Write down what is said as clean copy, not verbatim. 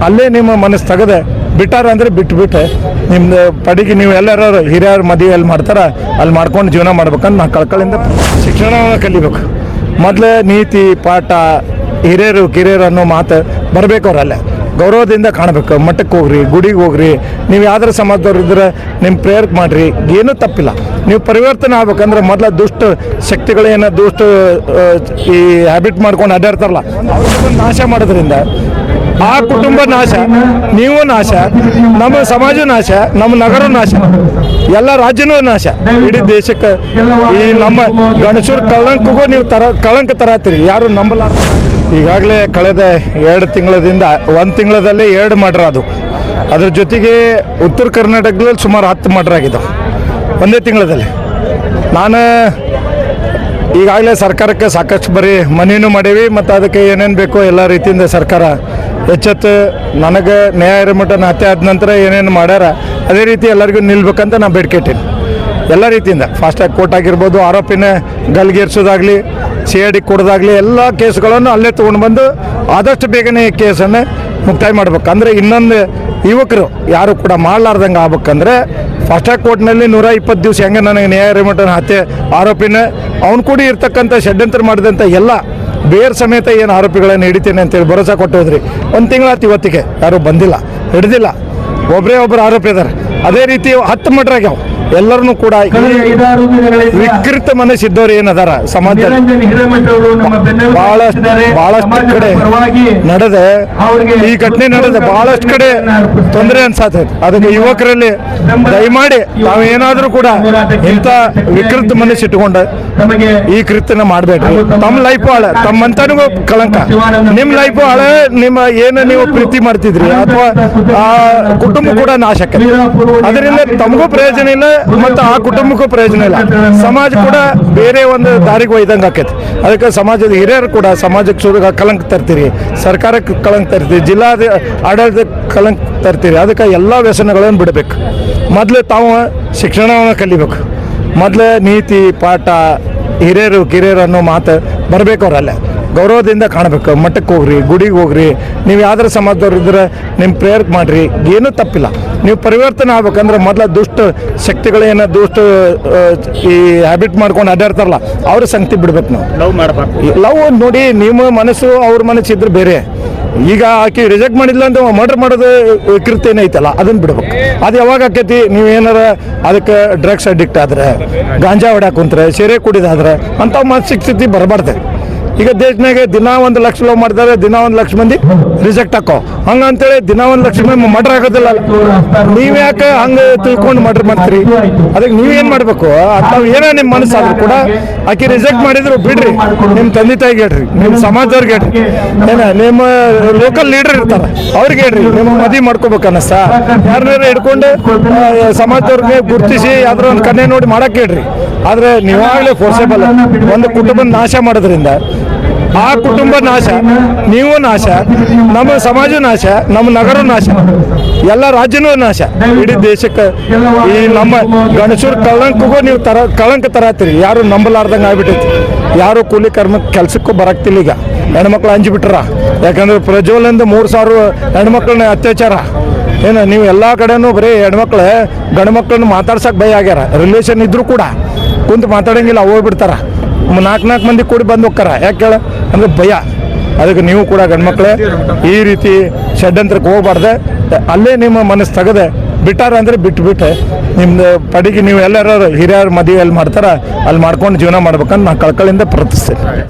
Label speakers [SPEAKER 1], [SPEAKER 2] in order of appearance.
[SPEAKER 1] ಅಲ್ಲೇ ನಿಮ್ಮ ಮನಸ್ಸು ತೆಗೆದು ಬಿಟ್ಟಾರ ಅಂದರೆ ಬಿಟ್ಟು ನಿಮ್ದು ಪಡಿಗೆ ನೀವು ಎಲ್ಲರೂ ಹಿರಿಯರು ಮದುವೆ ಎಲ್ಲಿ ಮಾಡ್ತಾರ ಅಲ್ಲಿ ಮಾಡ್ಕೊಂಡು ಜೀವನ ಮಾಡ್ಬೇಕಂತ ನಾನು ಕಳ್ಕಳಿಂದ ಶಿಕ್ಷಣವನ್ನು ಕಲಿಬೇಕು. ಮೊದಲು ನೀತಿ ಪಾಠ ಹಿರಿಯರು ಕಿರಿಯರು ಅನ್ನೋ ಮಾತು ಬರಬೇಕು. ಅವರಲ್ಲೇ ಗೌರವದಿಂದ ಕಾಣಬೇಕು. ಮಠಕ್ಕೆ ಹೋಗ್ರಿ, ಗುಡಿಗೆ ಹೋಗ್ರಿ, ನೀವು ಯಾವ್ದಾರ ಸಮಾಜದವ್ರು ಇದ್ರೆ ನಿಮ್ಮ ಪ್ರೇಯರ್ ಮಾಡಿರಿ, ಏನೂ ತಪ್ಪಿಲ್ಲ. ನೀವು ಪರಿವರ್ತನೆ ಆಗ್ಬೇಕಂದ್ರೆ ಮೊದಲ ದುಷ್ಟ ಶಕ್ತಿಗಳೇನು ದುಷ್ಟ ಈ ಹ್ಯಾಬಿಟ್ ಮಾಡ್ಕೊಂಡು ಅಡ್ಡಾಡ್ತಾರಲ್ಲ ಅವ್ರನ್ನ ನಾಶ ಮಾಡೋದ್ರಿಂದ ಆ ಕುಟುಂಬ ನಾಶ, ನೀವು ನಾಶ, ನಮ್ಮ ಸಮಾಜ ನಾಶ, ನಮ್ಮ ನಗರ ನಾಶ, ಎಲ್ಲ ರಾಜ್ಯನೂ ನಾಶ, ಇಡೀ ದೇಶಕ್ಕೆ. ಈ ನಮ್ಮ ಗಣಸೂರು ಕಳಂಕಗೂ ನೀವು ಕಳಂಕ ತರತ್ತೀರಿ, ಯಾರು ನಂಬಲ್ಲ. ಈಗಾಗಲೇ ಕಳೆದ 2 ತಿಂಗಳದಿಂದ 1 ತಿಂಗಳಲ್ಲಿ 2 ಮರ್ಡರ್ ಅದು. ಅದ್ರ ಜೊತೆಗೆ ಉತ್ತರ ಕರ್ನಾಟಕದಲ್ಲಿ ಸುಮಾರು 10 ಮರ್ಡರ್ ಆಗಿದ್ದಾವೆ ಒಂದೇ ತಿಂಗಳಲ್ಲಿ. ನಾನು ಈಗಾಗಲೇ ಸರ್ಕಾರಕ್ಕೆ ಸಾಕಷ್ಟು ಬರೀ ಮನವಿನೂ ಮಾಡೀವಿ ಮತ್ತು ಅದಕ್ಕೆ ಏನೇನು ಬೇಕೋ ಎಲ್ಲ ರೀತಿಯಿಂದ ಸರ್ಕಾರ ಎಚ್ಚೆತ್ತು ನನಗೆ ನ್ಯಾಯ ಮಟ್ಟನ ಹತ್ಯೆ ಆದ ನಂತರ ಏನೇನು ಮಾಡ್ಯಾರ ಅದೇ ರೀತಿ ಎಲ್ಲರಿಗೂ ನಿಲ್ಬೇಕಂತ ನಾನು ಬೇಡಿಕೆ ಇಟ್ಟೀನಿ. ಎಲ್ಲ ರೀತಿಯಿಂದ ಫಾಸ್ಟಾಗಿ ಕೋರ್ಟ್ ಆಗಿರ್ಬೋದು, ಆರೋಪಿನ ಗಲ್ಗೇರಿಸೋದಾಗಲಿ, CID ಕೊಡೋದಾಗಲಿ, ಎಲ್ಲ ಕೇಸ್ಗಳನ್ನು ಅಲ್ಲೇ ತೊಗೊಂಡು ಬಂದು ಆದಷ್ಟು ಬೇಗನೆ ಕೇಸನ್ನು ಮುಕ್ತಾಯ ಮಾಡ್ಬೇಕು. ಅಂದರೆ ಇನ್ನೊಂದು ಯುವಕರು ಯಾರು ಕೂಡ ಮಾಡಲಾರ್ದಂಗೆ ಆಗ್ಬೇಕಂದ್ರೆ ಫಾಸ್ಟಾಗಿ ಕೋರ್ಟ್ನಲ್ಲಿ 120 ದಿವಸ ಹೆಂಗೆ ನನಗೆ ನ್ಯಾಯ ರಿಮಟನ್ ಹತ್ಯೆ ಆರೋಪಿನ ಅವ್ನು ಕೂಡ ಇರ್ತಕ್ಕಂಥ ಷಡ್ಯಂತ್ರ ಮಾಡಿದಂಥ ಎಲ್ಲ ಬೇರೆ ಸಮೇತ ಏನು ಆರೋಪಿಗಳನ್ನು ಹಿಡಿತೇನೆ ಅಂತೇಳಿ ಭರೋಸಾ ಕೊಟ್ಟು ಹೋದ್ರಿ. 1 ತಿಂಗಳಾಯ್ತು ಇವತ್ತಿಗೆ ಯಾರೂ ಬಂದಿಲ್ಲ, ಹಿಡ್ದಿಲ್ಲ. ಒಬ್ಬರು ಆರೋಪಿ ಇದ್ದಾರೆ. ಅದೇ ರೀತಿ 10 ಮರ್ಡರ್ ಆಗ್ಯಾವ. ಎಲ್ಲರನ್ನೂ ಕೂಡ ವಿಕೃತ ಮನಸ್ಸಿದ್ದವ್ರು ಏನದಾರ ಸಮಾಜದಲ್ಲಿ ಬಹಳಷ್ಟು ಕಡೆ ನಡೆದ ಈ ಘಟನೆ ನಡೆದ ಬಹಳಷ್ಟು ಕಡೆ ತೊಂದರೆ ಅನ್ಸಾತೈತೆ. ಅದಕ್ಕೆ ಯುವಕರಲ್ಲಿ ದಯಮಾಡಿ ತಾವೇನಾದರೂ ಕೂಡ ಇಂಥ ವಿಕೃತ ಮನಸ್ಸಿಟ್ಟುಕೊಂಡು ಈ ಕೃತ್ಯನ ಮಾಡಬೇಡ್ರಿ. ತಮ್ಮ ಲೈಫು ಹಳೆ, ತಮ್ಮಂತನಿಗೂ ಕಳಂಕ, ನಿಮ್ಮ ಲೈಫು ಹಳೆ, ನಿಮ್ಮ ಏನು ನೀವು ಪ್ರೀತಿ ಮಾಡ್ತಿದ್ರಿ ಅಥವಾ ಆ ಕುಟುಂಬ ಕೂಡ ನಾಶಕ್ಕೆ. ಅದರಿಂದ ತಮಗೂ ಪ್ರಯೋಜನ ಇಲ್ಲ ಮತ್ತು ಆ ಕುಟುಂಬಕ್ಕೂ ಪ್ರಯೋಜನ ಇಲ್ಲ. ಸಮಾಜ ಕೂಡ ಬೇರೆ ಒಂದು ದಾರಿಗೆ ಒಯ್ದಂಗೆ ಆಕೈತಿ. ಅದಕ್ಕೆ ಸಮಾಜದ ಹಿರಿಯರು ಕೂಡ ಸಮಾಜಕ್ಕೆ ಕಳಂಕ ತರ್ತೀರಿ, ಸರ್ಕಾರಕ್ಕೆ ಕಳಂಕ ತರ್ತೀರಿ, ಜಿಲ್ಲಾ ಆಡಳಿತ ಕಳಂಕ ತರ್ತೀರಿ. ಅದಕ್ಕೆ ಎಲ್ಲ ವ್ಯಸನಗಳನ್ನು ಬಿಡಬೇಕು. ಮೊದಲು ತಾವು ಶಿಕ್ಷಣವನ್ನು ಕಲಿಬೇಕು. ಮೊದಲು ನೀತಿ ಪಾಠ ಹಿರಿಯರು ಕಿರಿಯರು ಅನ್ನೋ ಮಾತು ಬರಬೇಕು. ಅವರಲ್ಲೇ ಗೌರವದಿಂದ ಕಾಣಬೇಕು. ಮಠಕ್ಕೆ ಹೋಗ್ರಿ, ಗುಡಿಗೆ ಹೋಗ್ರಿ, ನೀವು ಯಾವ್ದಾರ ಸಮಾಜದವ್ರು ಇದ್ರೆ ನಿಮ್ಮ ಪ್ರೇಯರ್ ಮಾಡಿರಿ, ಏನೂ ತಪ್ಪಿಲ್ಲ. ನೀವು ಪರಿವರ್ತನೆ ಆಗ್ಬೇಕಂದ್ರೆ ಮೊದಲ ದುಷ್ಟ ಶಕ್ತಿಗಳೇನು ದುಷ್ಟ ಈ ಹ್ಯಾಬಿಟ್ ಮಾಡ್ಕೊಂಡು ಅಡ್ಡಾಡ್ತಾರಲ್ಲ ಅವ್ರ ಸಂಗತಿ ಬಿಡ್ಬೇಕು. ನಾವು ಲವ್ ನೋಡಿ, ನಿಮ್ಮ ಮನಸ್ಸು ಅವ್ರ ಮನಸ್ಸು ಇದ್ರೆ ಬೇರೆ. ಈಗ ಆಕೆ ರಿಜೆಕ್ಟ್ ಮಾಡಿಲ್ಲ ಅಂತ ಮರ್ಡರ್ ಮಾಡೋದು ವಿಕೃತಿ ಏನೈತಲ್ಲ ಅದನ್ನು ಬಿಡ್ಬೇಕು. ಅದು ಯಾವಾಗ ಆಕೈತಿ, ನೀವು ಏನಾರ ಅದಕ್ಕೆ ಡ್ರಗ್ಸ್ ಅಡಿಕ್ಟ್ ಆದರೆ, ಗಾಂಜಾ ಹೊಡ್ಯಾಕ ಕುಂತ್ರೆ, ಸೆರೆ ಕುಡಿದಾದ್ರೆ ಅಂಥ ಮಾನಸಿಕ ಸ್ಥಿತಿ ಬರಬಾರ್ದು. ಈಗ ದೇಶನಾಗ ದಿನ 1 ಲಕ್ಷ ಲವ್ ಮಾಡ್ತಾರೆ, ದಿನ 1 ಲಕ್ಷ ಮಂದಿ ರಿಜೆಕ್ಟ್ ಹಾಕೋ. ಹಂಗಂತೇಳಿ ದಿನ 1 ಲಕ್ಷ ಮಂದಿ ಮರ್ಡರ್ ಆಗೋದಿಲ್ಲ. ನೀವ್ಯಾಕೆ ಹಂಗೆ ತಿಳ್ಕೊಂಡು ಮರ್ಡರ್ ಮಾಡ್ತೀರಿ? ಅದಕ್ಕೆ ನೀವೇನು ಮಾಡಬೇಕು, ನಾವು ಏನೋ ನಿಮ್ಮ ಮನಸ್ಸಾದ್ರೂ ಕೂಡ ಆಕೆ ರಿಜೆಕ್ಟ್ ಮಾಡಿದ್ರು ಬಿಡ್ರಿ. ನಿಮ್ಮ ತಂದೆ ತಾಯಿಗೆ ಹೇಳ್ರಿ, ನಿಮ್ಮ ಸಮಾಜದವ್ರಿಗೆ ಹೇಳ್ರಿ, ನಿಮ್ಮ ಲೋಕಲ್ ಲೀಡರ್ ಇರ್ತಾರೆ ಅವ್ರಿಗೆ ಹೇಳ್ರಿ, ನಿಮ್ಮ ಮದುವೆ ಮಾಡ್ಕೋಬೇಕು ಅನ್ನಿಸ್ತಾ ಯಾರನ್ನಾರ ಹಿಡ್ಕೊಂಡು ಸಮಾಜದವ್ರಿಗೆ ಗುರುತಿಸಿ ಯಾವ್ದಾರ ಒಂದು ಕನ್ಯೆ ನೋಡಿ ಮಾಡಕ್ಕೆ ಹೇಳ್ರಿ. ಆದರೆ ನೀವಾಗಲೇ ಫೋರ್ಸೇಬಲ್ ಒಂದು ಕುಟುಂಬ ನಾಶ ಮಾಡೋದ್ರಿಂದ ಆ ಕುಟುಂಬ ನಾಶ, ನೀವು ನಾಶ, ನಮ್ಮ ಸಮಾಜ ನಾಶ, ನಮ್ಮ ನಗರ ನಾಶ, ಎಲ್ಲ ರಾಜ್ಯನೂ ನಾಶ, ಇಡೀ ದೇಶಕ್ಕೆ. ಈ ನಮ್ಮ ಗಣಸೂರು ಕಳಂಕಗೂ ನೀವು ಕಳಂಕ ತರತ್ತೀರಿ, ಯಾರು ನಂಬಲಾರ್ದಂಗೆ ಆಗ್ಬಿಟ್ಟೈತಿ. ಯಾರು ಕೂಲಿ ಕೆಲಸಕ್ಕೂ ಬರಾಕ್ತಿಲ್ಲ. ಈಗ ಹೆಣ್ಮಕ್ಳು ಹಂಚಿಬಿಟ್ರ. ಯಾಕಂದ್ರೆ ಪ್ರಜ್ವಲಿಂದ 3,000 ಹೆಣ್ಮಕ್ಳನ್ನ ಅತ್ಯಾಚಾರ. ಏನು ನೀವು ಎಲ್ಲ ಕಡೆನೂ ಬರೀ ಹೆಣ್ಮಕ್ಳು ಗಂಡು ಮಕ್ಳನ್ನ ಮಾತಾಡ್ಸಕ್ಕೆ ಭಯ ಆಗ್ಯಾರ. ರಿಲೇಷನ್ ಇದ್ರೂ ಕೂಡ ಕುಂತು ಮಾತಾಡೋಂಗಿಲ್ಲ, ಹೋಗ್ಬಿಡ್ತಾರ. 4 ಮಂದಿ ಕೂಡಿ ಬಂದು ಹೋಗ್ತಾರ. ಯಾಕೆ ಹೇಳ ಅಂದರೆ ಭಯ. ಅದಕ್ಕೆ ನೀವು ಕೂಡ ಗಂಡ್ಮಕ್ಳೇ ಈ ರೀತಿ ಷಡ್ಯಂತ್ರಕ್ಕೆ ಹೋಗ್ಬಾರ್ದೆ. ಅಲ್ಲೇ ನಿಮ್ಮ ಮನಸ್ಸು ತೆಗೆದು ಬಿಟ್ಟಾರ ಅಂದರೆ ಬಿಟ್ಟು ನಿಮ್ಮದು ಪಡಿಗೆ ನೀವು ಎಲ್ಲರೂ ಹಿರಿಯರು ಮದುವೆ ಎಲ್ಲಿ ಮಾಡ್ತಾರ ಅಲ್ಲಿ ಮಾಡ್ಕೊಂಡು ಜೀವನ ಮಾಡ್ಬೇಕಂತ ನಾನು ಕಳ್ಕಳಿಂದ ಪ್ರಾರ್ಥಿಸ್ತೇನೆ.